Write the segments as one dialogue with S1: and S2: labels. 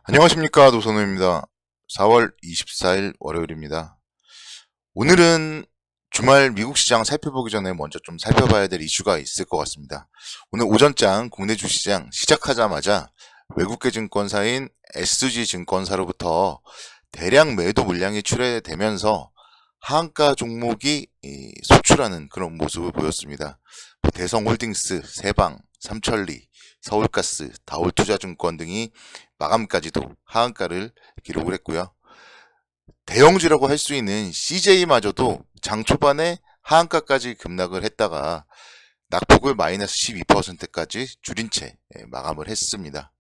S1: 안녕하십니까, 노선우입니다. 4월 24일 월요일입니다. 오늘은 주말 미국 시장 살펴보기 전에 먼저 좀 살펴봐야 될 이슈가 있을 것 같습니다. 오늘 오전장 국내 주시장 시작하자마자 외국계 증권사인 SG증권사로부터 대량 매도 물량이 출회되면서 하한가 종목이 속출하는 그런 모습을 보였습니다. 대성홀딩스, 세방, 삼천리, 서울가스, 다올투자증권 등이 마감까지도 하한가를 기록을 했고요. 대형주라고 할 수 있는 CJ마저도 장 초반에 하한가까지 급락을 했다가 낙폭을 마이너스 12%까지 줄인 채 마감을 했습니다.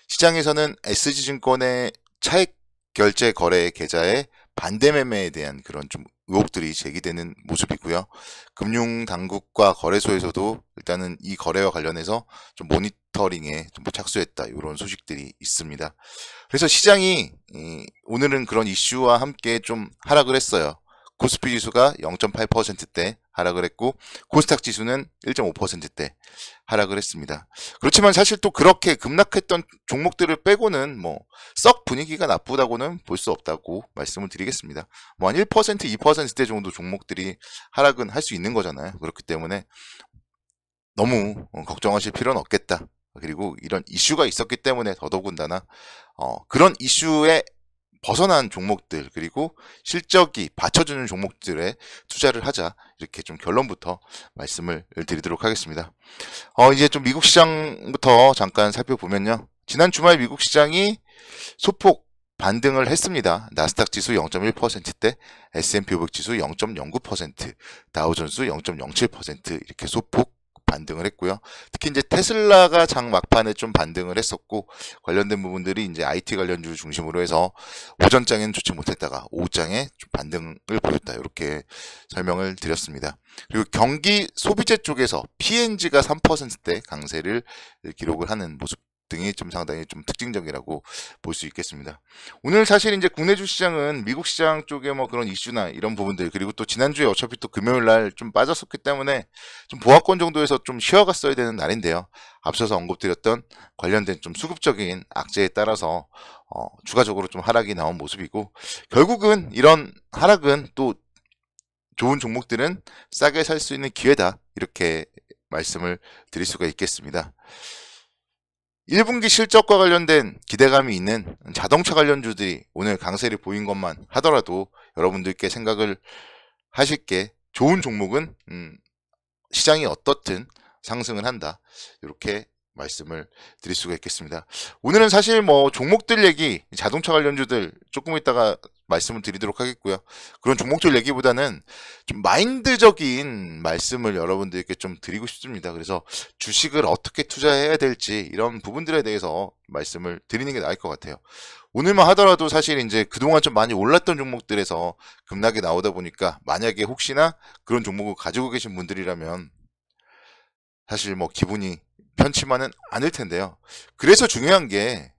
S1: 시장에서는 SG증권의 차익 결제 거래 계좌의 반대 매매에 대한 그런 좀 의혹들이 제기되는 모습이고요. 금융당국과 거래소에서도 일단은 이 거래와 관련해서 좀 모니터링에 좀 착수했다, 이런 소식들이 있습니다. 그래서 시장이 오늘은 그런 이슈와 함께 좀 하락을 했어요. 코스피 지수가 0.8%대 하락을 했고 코스닥 지수는 1.5%대 하락을 했습니다. 그렇지만 사실 또 그렇게 급락했던 종목들을 빼고는 뭐 썩 분위기가 나쁘다고는 볼 수 없다고 말씀을 드리겠습니다. 뭐 한 1%, 2%대 정도 종목들이 하락은 할 수 있는 거잖아요. 그렇기 때문에 너무 걱정하실 필요는 없겠다. 그리고 이런 이슈가 있었기 때문에 더더군다나 그런 이슈에 벗어난 종목들, 그리고 실적이 받쳐주는 종목들에 투자를 하자, 이렇게 좀 결론부터 말씀을 드리도록 하겠습니다. 이제 좀 미국 시장부터 잠깐 살펴보면요. 지난 주말 미국 시장이 소폭 반등을 했습니다. 나스닥 지수 0.1%대, S&P 500 지수 0.09%, 다우존스 0.07% 이렇게 소폭 반등을 했고요. 특히 이제 테슬라가 장 막판에 좀 반등을 했었고, 관련된 부분들이 이제 IT 관련주 중심으로 해서 오전장에는 좋지 못했다가 오후장에 좀 반등을 보였다, 이렇게 설명을 드렸습니다. 그리고 경기 소비재 쪽에서 P&G가 3%대 강세를 기록을 하는 모습 등이 좀 상당히 좀 특징적이라고 볼 수 있겠습니다. 오늘 사실 이제 국내 주시장은 미국 시장 쪽에 뭐 그런 이슈나 이런 부분들, 그리고 또 지난주에 어차피 또 금요일 날 좀 빠졌었기 때문에 좀 보합권 정도에서 좀 쉬어갔어야 되는 날인데요. 앞서서 언급드렸던 관련된 좀 수급적인 악재에 따라서 추가적으로 좀 하락이 나온 모습이고, 결국은 이런 하락은 또 좋은 종목들은 싸게 살 수 있는 기회다, 이렇게 말씀을 드릴 수가 있겠습니다. 1분기 실적과 관련된 기대감이 있는 자동차 관련주들이 오늘 강세를 보인 것만 하더라도 여러분들께 생각을 하실 게, 좋은 종목은 시장이 어떻든 상승을 한다, 이렇게 말씀을 드릴 수가 있겠습니다. 오늘은 사실 뭐 종목들 얘기, 자동차 관련주들 조금 있다가 말씀을 드리도록 하겠고요. 그런 종목들 얘기보다는 좀 마인드적인 말씀을 여러분들께 좀 드리고 싶습니다. 그래서 주식을 어떻게 투자해야 될지 이런 부분들에 대해서 말씀을 드리는 게 나을 것 같아요. 오늘만 하더라도 사실 이제 그동안 좀 많이 올랐던 종목들에서 급락이 나오다 보니까, 만약에 혹시나 그런 종목을 가지고 계신 분들이라면 사실 뭐 기분이 편치만은 않을 텐데요. 그래서 중요한 게,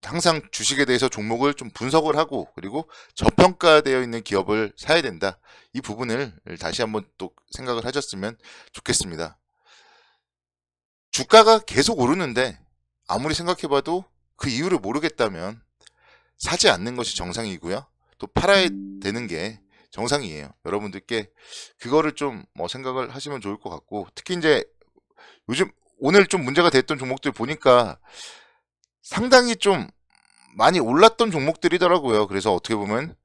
S1: 항상 주식에 대해서 종목을 좀 분석을 하고, 그리고 저평가되어 있는 기업을 사야 된다, 이 부분을 다시 한번 또 생각을 하셨으면 좋겠습니다. 주가가 계속 오르는데 아무리 생각해봐도 그 이유를 모르겠다면 사지 않는 것이 정상이고요. 또 팔아야 되는 게 정상이에요. 여러분들께 그거를 좀 뭐 생각을 하시면 좋을 것 같고, 특히 이제 요즘 오늘 좀 문제가 됐던 종목들 보니까 상당히 좀 많이 올랐던 종목들이더라고요. 그래서 어떻게 보면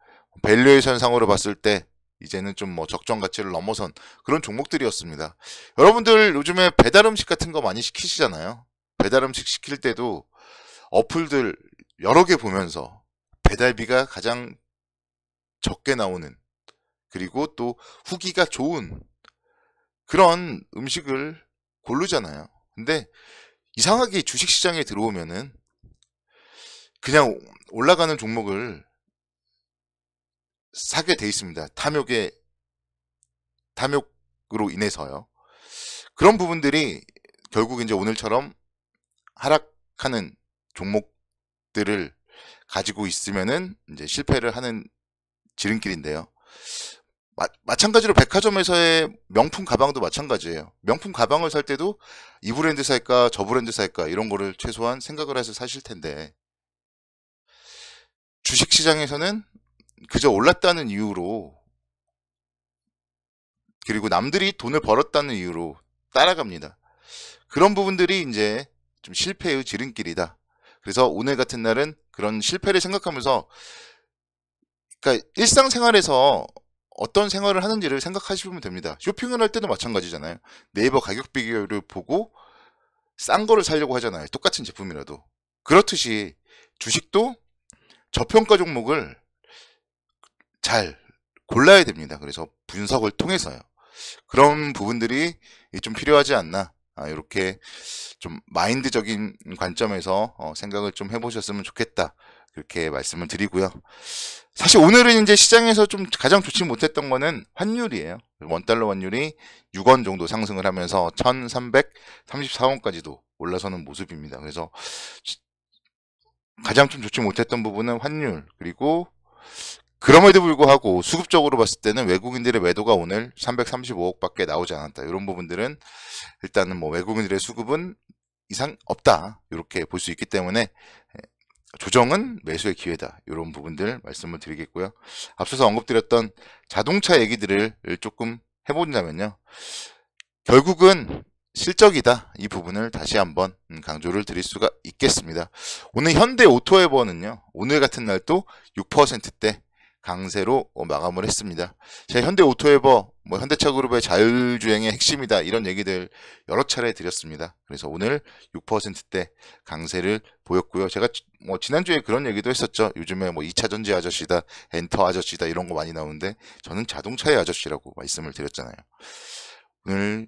S1: 밸류에이션 상으로 봤을 때 이제는 좀 뭐 적정 가치를 넘어선 그런 종목들이었습니다. 여러분들 요즘에 배달 음식 같은 거 많이 시키시잖아요. 배달 음식 시킬 때도 어플들 여러 개 보면서 배달비가 가장 적게 나오는, 그리고 또 후기가 좋은 그런 음식을 고르잖아요. 근데 이상하게 주식시장에 들어오면은 그냥 올라가는 종목을 사게 돼 있습니다. 탐욕으로 인해서요. 그런 부분들이 결국 이제 오늘처럼 하락하는 종목들을 가지고 있으면은 이제 실패를 하는 지름길인데요. 마찬가지로 백화점에서의 명품 가방도 마찬가지예요. 명품 가방을 살 때도 이 브랜드 살까 저 브랜드 살까 이런 거를 최소한 생각을 해서 사실 텐데, 주식시장에서는 그저 올랐다는 이유로, 그리고 남들이 돈을 벌었다는 이유로 따라갑니다. 그런 부분들이 이제 좀 실패의 지름길이다. 그래서 오늘 같은 날은 그런 실패를 생각하면서, 그러니까 일상생활에서 어떤 생활을 하는지를 생각하시면 됩니다. 쇼핑을 할 때도 마찬가지잖아요. 네이버 가격 비교를 보고 싼 거를 사려고 하잖아요. 똑같은 제품이라도. 그렇듯이 주식도 저평가 종목을 잘 골라야 됩니다. 그래서 분석을 통해서요. 그런 부분들이 좀 필요하지 않나. 이렇게 좀 마인드적인 관점에서 생각을 좀 해보셨으면 좋겠다. 그렇게 말씀을 드리고요. 사실 오늘은 이제 시장에서 좀 가장 좋지 못했던 거는 환율이에요. 원달러 환율이 6원 정도 상승을 하면서 1334원까지도 올라서는 모습입니다. 그래서 가장 좀 좋지 못했던 부분은 환율, 그리고 그럼에도 불구하고 수급적으로 봤을 때는 외국인들의 매도가 오늘 335억밖에 나오지 않았다. 이런 부분들은 일단은 뭐 외국인들의 수급은 이상 없다. 이렇게 볼 수 있기 때문에 조정은 매수의 기회다. 이런 부분들 말씀을 드리겠고요. 앞서서 언급드렸던 자동차 얘기들을 조금 해본다면요. 결국은 실적이다. 이 부분을 다시 한번 강조를 드릴 수가 있겠습니다. 오늘 현대 오토웨버는요. 오늘 같은 날 또 6%대 강세로 마감을 했습니다. 제가 현대 오토웨버, 현대차 그룹의 자율주행의 핵심이다. 이런 얘기들 여러 차례 드렸습니다. 그래서 오늘 6%대 강세를 보였고요. 제가 지난주에 그런 얘기도 했었죠. 요즘에 2차 전지 아저씨다, 엔터 아저씨다 이런 거 많이 나오는데 저는 자동차의 아저씨라고 말씀을 드렸잖아요. 오늘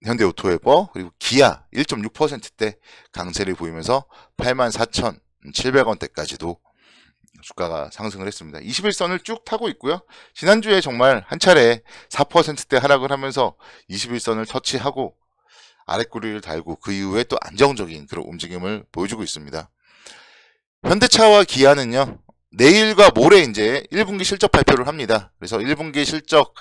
S1: 현대 오토웨버 그리고 기아 1.6%대 강세를 보이면서 84,700원대까지도 주가가 상승을 했습니다. 21선을 쭉 타고 있고요. 지난주에 정말 한 차례 4%대 하락을 하면서 21선을 터치하고 아랫구리를 달고 그 이후에 또 안정적인 그런 움직임을 보여주고 있습니다. 현대차와 기아는요. 내일과 모레 이제 1분기 실적 발표를 합니다. 그래서 1분기 실적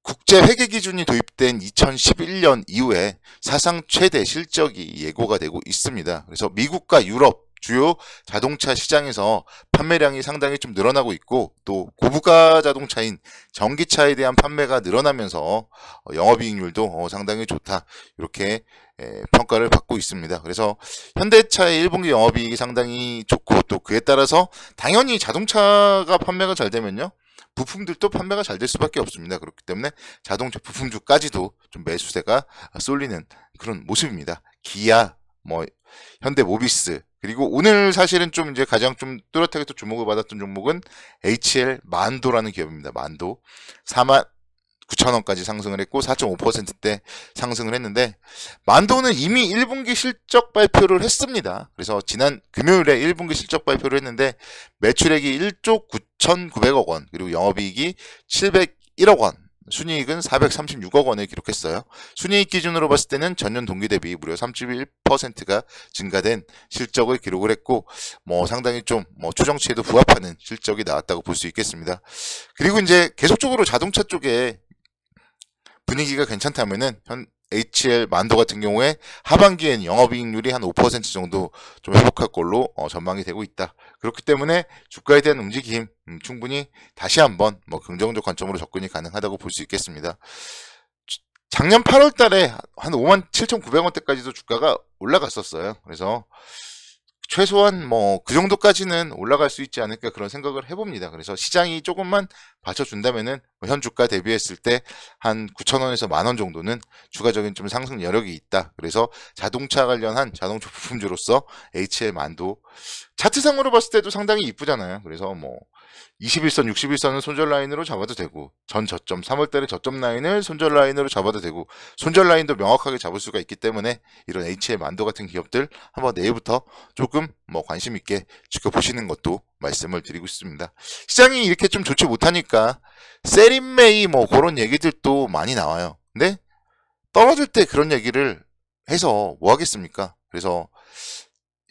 S1: 국제 회계 기준이 도입된 2011년 이후에 사상 최대 실적이 예고가 되고 있습니다. 그래서 미국과 유럽 주요 자동차 시장에서 판매량이 상당히 좀 늘어나고 있고 또 고부가 자동차인 전기차에 대한 판매가 늘어나면서 영업이익률도 상당히 좋다. 이렇게 평가를 받고 있습니다. 그래서 현대차의 1분기 영업이익이 상당히 좋고 또 그에 따라서 당연히 자동차가 판매가 잘 되면요. 부품들도 판매가 잘 될 수밖에 없습니다. 그렇기 때문에 자동차 부품주까지도 좀 매수세가 쏠리는 그런 모습입니다. 기아, 현대모비스, 그리고 오늘 사실은 좀 이제 가장 좀 뚜렷하게 또 주목을 받았던 종목은 HL 만도라는 기업입니다. 만도 49,000원까지 상승을 했고 4.5%대 상승을 했는데 만도는 이미 1분기 실적 발표를 했습니다. 그래서 지난 금요일에 1분기 실적 발표를 했는데 매출액이 1조 9,900억 원 그리고 영업이익이 701억 원 순이익은 436억 원을 기록했어요. 순이익 기준으로 봤을 때는 전년 동기 대비 무려 31%가 증가된 실적을 기록을 했고 상당히 좀 추정치에도 부합하는 실적이 나왔다고 볼 수 있겠습니다. 그리고 이제 계속적으로 자동차 쪽에 분위기가 괜찮다면은 HL 만도 같은 경우에 하반기엔 영업이익률이 한 5% 정도 좀 회복할 걸로 전망이 되고 있다. 그렇기 때문에 주가에 대한 움직임 충분히 다시 한번 긍정적 관점으로 접근이 가능하다고 볼 수 있겠습니다. 작년 8월 달에 한 57,900원대까지도 주가가 올라갔었어요. 그래서 최소한 그 정도까지는 올라갈 수 있지 않을까 그런 생각을 해봅니다. 그래서 시장이 조금만 받쳐준다면은 현 주가 대비했을 때 한 9,000원에서 10,000원 정도는 추가적인 좀 상승 여력이 있다. 그래서 자동차 관련한 자동차 부품주로서 HL 만도 차트상으로 봤을 때도 상당히 이쁘잖아요. 그래서 21선, 61선은 손절 라인으로 잡아도 되고 전 저점, 3월달에 저점 라인을 손절 라인으로 잡아도 되고 손절 라인도 명확하게 잡을 수가 있기 때문에 이런 HL 만도 같은 기업들 한번 내일부터 조금 관심 있게 지켜보시는 것도 말씀을 드리고 싶습니다. 시장이 이렇게 좀 좋지 못하니까 셀인메이 그런 얘기들도 많이 나와요. 근데 떨어질 때 그런 얘기를 해서 뭐 하겠습니까? 그래서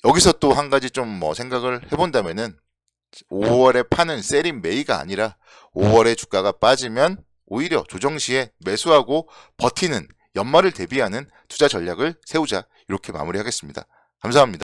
S1: 여기서 또 한 가지 좀 생각을 해본다면은 5월에 파는 셀인메이가 아니라 5월에 주가가 빠지면 오히려 조정 시에 매수하고 버티는 연말을 대비하는 투자 전략을 세우자 이렇게 마무리하겠습니다. 감사합니다.